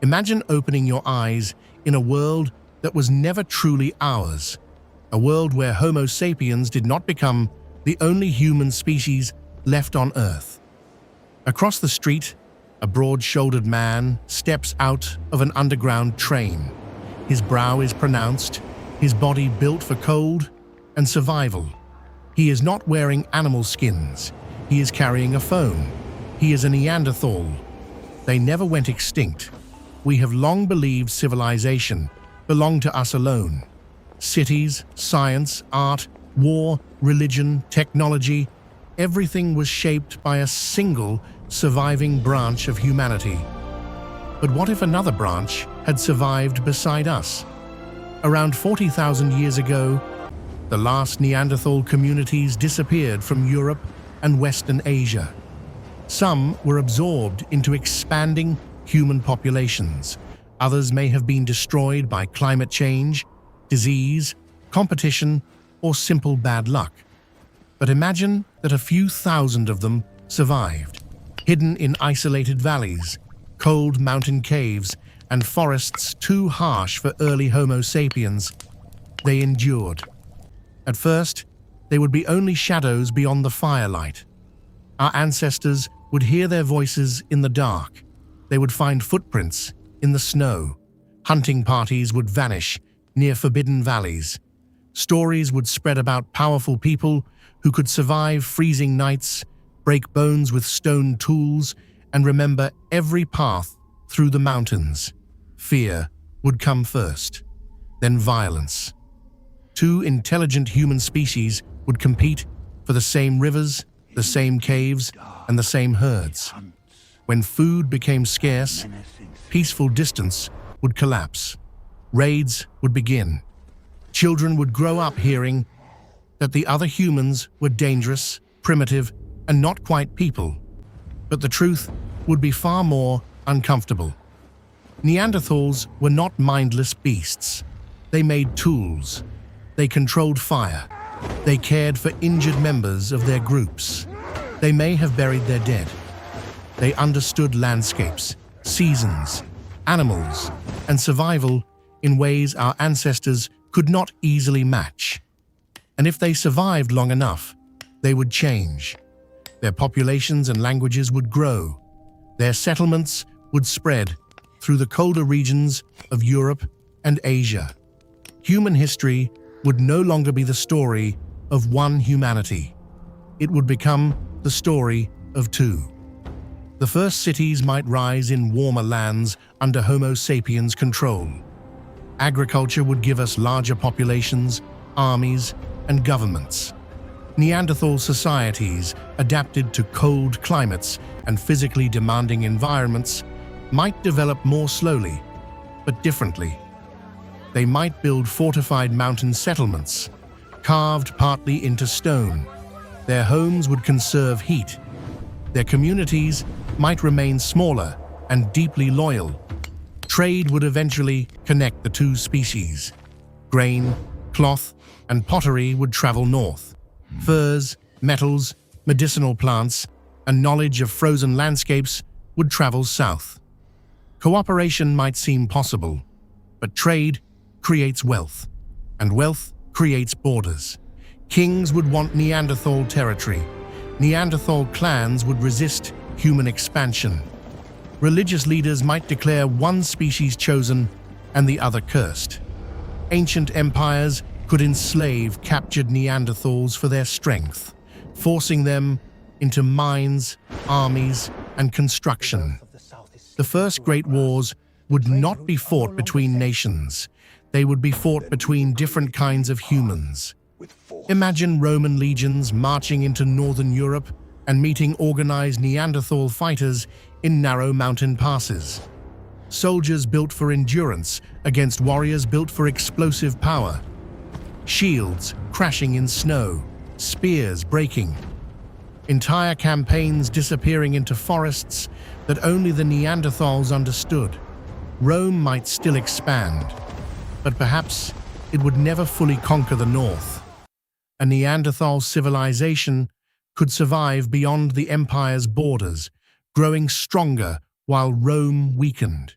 Imagine opening your eyes in a world that was never truly ours, a world where Homo sapiens did not become the only human species left on Earth. Across the street, a broad-shouldered man steps out of an underground train. His brow is pronounced, his body built for cold and survival. He is not wearing animal skins. He is carrying a phone. He is a Neanderthal. They never went extinct. We have long believed civilization belonged to us alone. Cities, science, art, war, religion, technology, everything was shaped by a single surviving branch of humanity. But what if another branch had survived beside us? Around 40,000 years ago, the last Neanderthal communities disappeared from Europe and Western Asia. Some were absorbed into expanding human populations. Others may have been destroyed by climate change, disease, competition, or simple bad luck. But imagine that a few thousand of them survived, hidden in isolated valleys, cold mountain caves, and forests too harsh for early Homo sapiens. They endured. At first, they would be only shadows beyond the firelight. Our ancestors would hear their voices in the dark. They would find footprints in the snow. Hunting parties would vanish near forbidden valleys. Stories would spread about powerful people who could survive freezing nights, break bones with stone tools, and remember every path through the mountains. Fear would come first, then violence. Two intelligent human species would compete for the same rivers, the same caves, and the same herds. When food became scarce, peaceful distance would collapse. Raids would begin. Children would grow up hearing that the other humans were dangerous, primitive, and not quite people. But the truth would be far more uncomfortable. Neanderthals were not mindless beasts. They made tools. They controlled fire. They cared for injured members of their groups. They may have buried their dead. They understood landscapes, seasons, animals, and survival in ways our ancestors could not easily match. And if they survived long enough, they would change. Their populations and languages would grow. Their settlements would spread through the colder regions of Europe and Asia. Human history would no longer be the story of one humanity. It would become the story of two. The first cities might rise in warmer lands under Homo sapiens control. Agriculture would give us larger populations, armies, and governments. Neanderthal societies, adapted to cold climates and physically demanding environments, might develop more slowly, but differently. They might build fortified mountain settlements, carved partly into stone. Their homes would conserve heat. Their communities might remain smaller and deeply loyal. Trade would eventually connect the two species. Grain, cloth, and pottery would travel north. Furs, metals, medicinal plants, and knowledge of frozen landscapes would travel south. Cooperation might seem possible, but trade creates wealth, and wealth creates borders. Kings would want Neanderthal territory. Neanderthal clans would resist human expansion. Religious leaders might declare one species chosen and the other cursed. Ancient empires could enslave captured Neanderthals for their strength, forcing them into mines, armies, and construction. The first great wars would not be fought between nations. They would be fought between different kinds of humans. Imagine Roman legions marching into northern Europe and meeting organized Neanderthal fighters in narrow mountain passes. Soldiers built for endurance against warriors built for explosive power. Shields crashing in snow, spears breaking. Entire campaigns disappearing into forests that only the Neanderthals understood. Rome might still expand, but perhaps it would never fully conquer the north. A Neanderthal civilization could survive beyond the empire's borders, growing stronger while Rome weakened.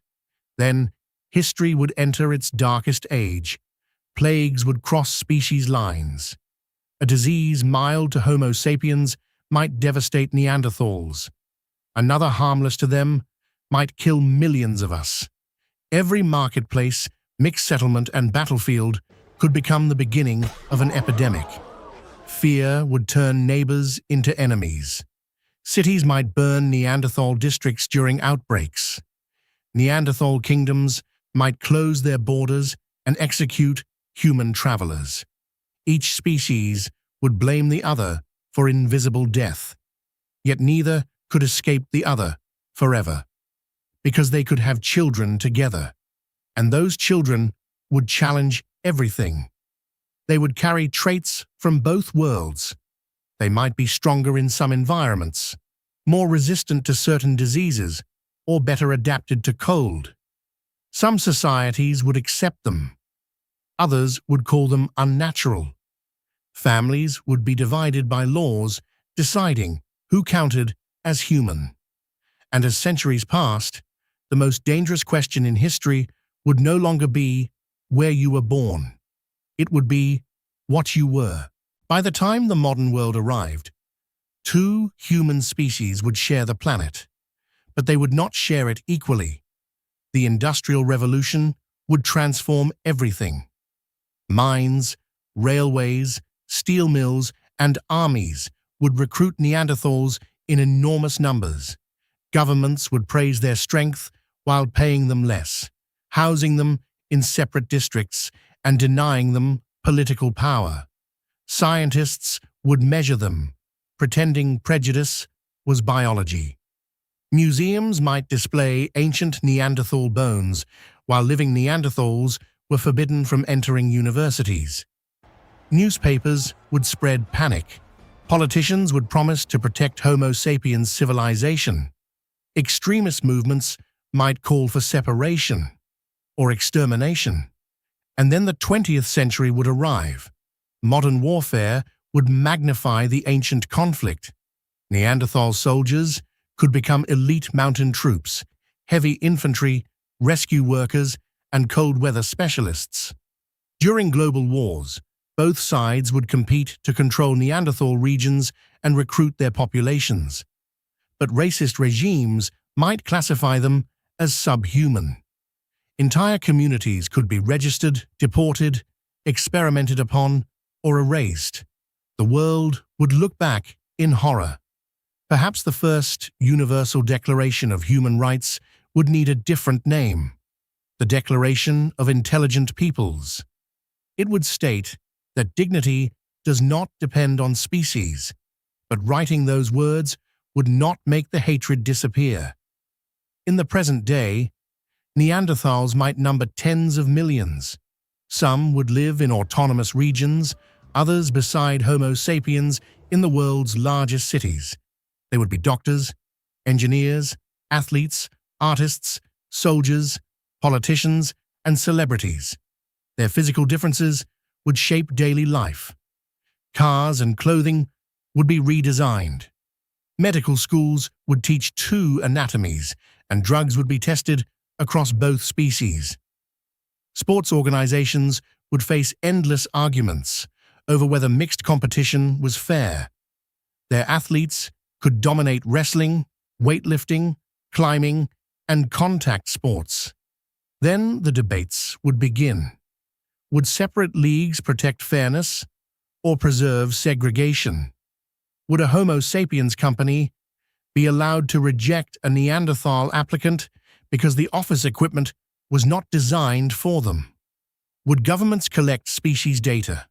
Then, history would enter its darkest age. Plagues would cross species lines. A disease mild to Homo sapiens might devastate Neanderthals. Another harmless to them might kill millions of us. Every marketplace, mixed settlement, and battlefield could become the beginning of an epidemic. Fear would turn neighbors into enemies. Cities might burn Neanderthal districts during outbreaks. Neanderthal kingdoms might close their borders and execute human travelers. Each species would blame the other for invisible death. Yet neither could escape the other forever, because they could have children together, and those children would challenge everything. They would carry traits from both worlds. They might be stronger in some environments, more resistant to certain diseases, or better adapted to cold. Some societies would accept them. Others would call them unnatural. Families would be divided by laws deciding who counted as human. And as centuries passed, the most dangerous question in history would no longer be where you were born. It would be what you were. By the time the modern world arrived, two human species would share the planet, but they would not share it equally. The Industrial Revolution would transform everything. Mines, railways, steel mills, and armies would recruit Neanderthals in enormous numbers. Governments would praise their strength while paying them less, housing them in separate districts and denying them political power. Scientists would measure them, pretending prejudice was biology. Museums might display ancient Neanderthal bones, while living Neanderthals were forbidden from entering universities. Newspapers would spread panic. Politicians would promise to protect Homo sapiens civilization. Extremist movements might call for separation or extermination. And then the 20th century would arrive. Modern warfare would magnify the ancient conflict. Neanderthal soldiers could become elite mountain troops, heavy infantry, rescue workers, and cold weather specialists. During global wars, both sides would compete to control Neanderthal regions and recruit their populations. But racist regimes might classify them as subhuman. Entire communities could be registered, deported, experimented upon, or erased. The world would look back in horror. Perhaps the first Universal Declaration of Human Rights would need a different name: the Declaration of Intelligent Peoples. It would state that dignity does not depend on species, but writing those words would not make the hatred disappear. In the present day, Neanderthals might number tens of millions. Some would live in autonomous regions, others beside Homo sapiens in the world's largest cities. They would be doctors, engineers, athletes, artists, soldiers, politicians, and celebrities. Their physical differences would shape daily life. Cars and clothing would be redesigned. Medical schools would teach two anatomies, and drugs would be tested across both species. Sports organizations would face endless arguments over whether mixed competition was fair. Their athletes could dominate wrestling, weightlifting, climbing, and contact sports. Then the debates would begin. Would separate leagues protect fairness or preserve segregation? Would a Homo sapiens company be allowed to reject a Neanderthal applicant because the office equipment was not designed for them? Would governments collect species data?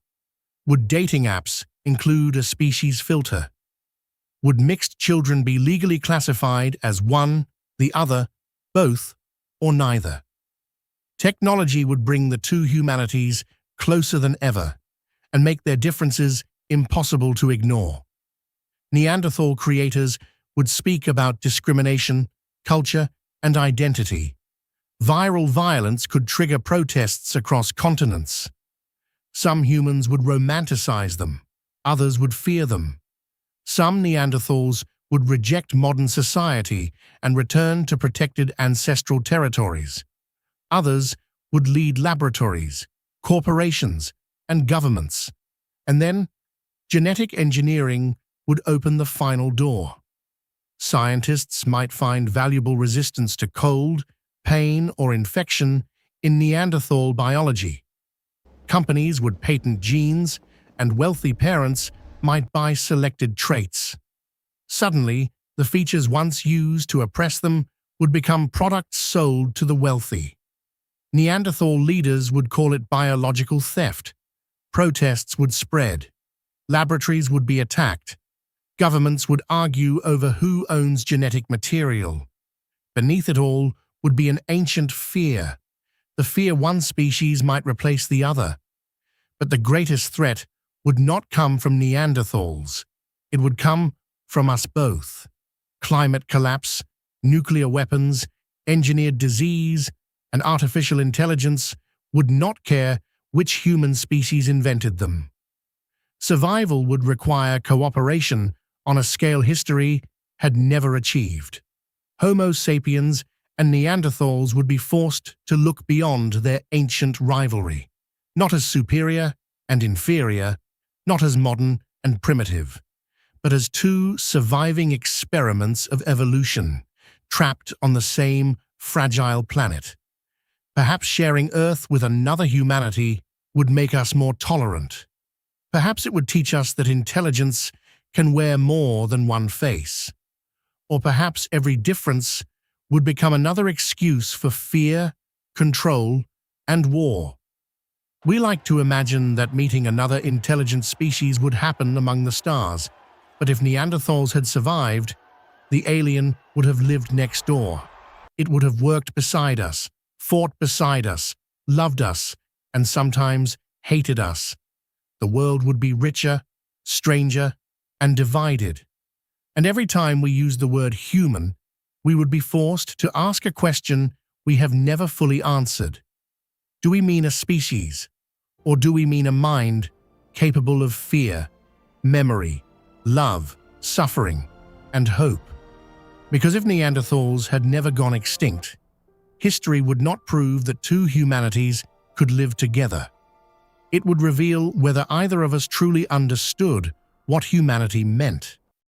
Would dating apps include a species filter? Would mixed children be legally classified as one, the other, both, or neither? Technology would bring the two humanities closer than ever and make their differences impossible to ignore. Neanderthal creators would speak about discrimination, culture, and identity. Viral violence could trigger protests across continents. Some humans would romanticize them, others would fear them. Some Neanderthals would reject modern society and return to protected ancestral territories. Others would lead laboratories, corporations, and governments. And then, genetic engineering would open the final door. Scientists might find valuable resistance to cold, pain, or infection in Neanderthal biology. Companies would patent genes, and wealthy parents might buy selected traits. Suddenly, the features once used to oppress them would become products sold to the wealthy. Neanderthal leaders would call it biological theft. Protests would spread. Laboratories would be attacked. Governments would argue over who owns genetic material. Beneath it all would be an ancient fear. The fear one species might replace the other. But the greatest threat would not come from Neanderthals. It would come from us both. Climate collapse, nuclear weapons, engineered disease, and artificial intelligence would not care which human species invented them. Survival would require cooperation on a scale history had never achieved. Homo sapiens and Neanderthals would be forced to look beyond their ancient rivalry, not as superior and inferior, not as modern and primitive, but as two surviving experiments of evolution, trapped on the same fragile planet. Perhaps sharing Earth with another humanity would make us more tolerant. Perhaps it would teach us that intelligence can wear more than one face. Or perhaps every difference would become another excuse for fear, control, and war. We like to imagine that meeting another intelligent species would happen among the stars, but if Neanderthals had survived, the alien would have lived next door. It would have worked beside us, fought beside us, loved us, and sometimes hated us. The world would be richer, stranger, and divided. And every time we use the word human, we would be forced to ask a question we have never fully answered. Do we mean a species, or do we mean a mind capable of fear, memory, love, suffering, and hope? Because if Neanderthals had never gone extinct, history would not prove that two humanities could live together. It would reveal whether either of us truly understood what humanity meant.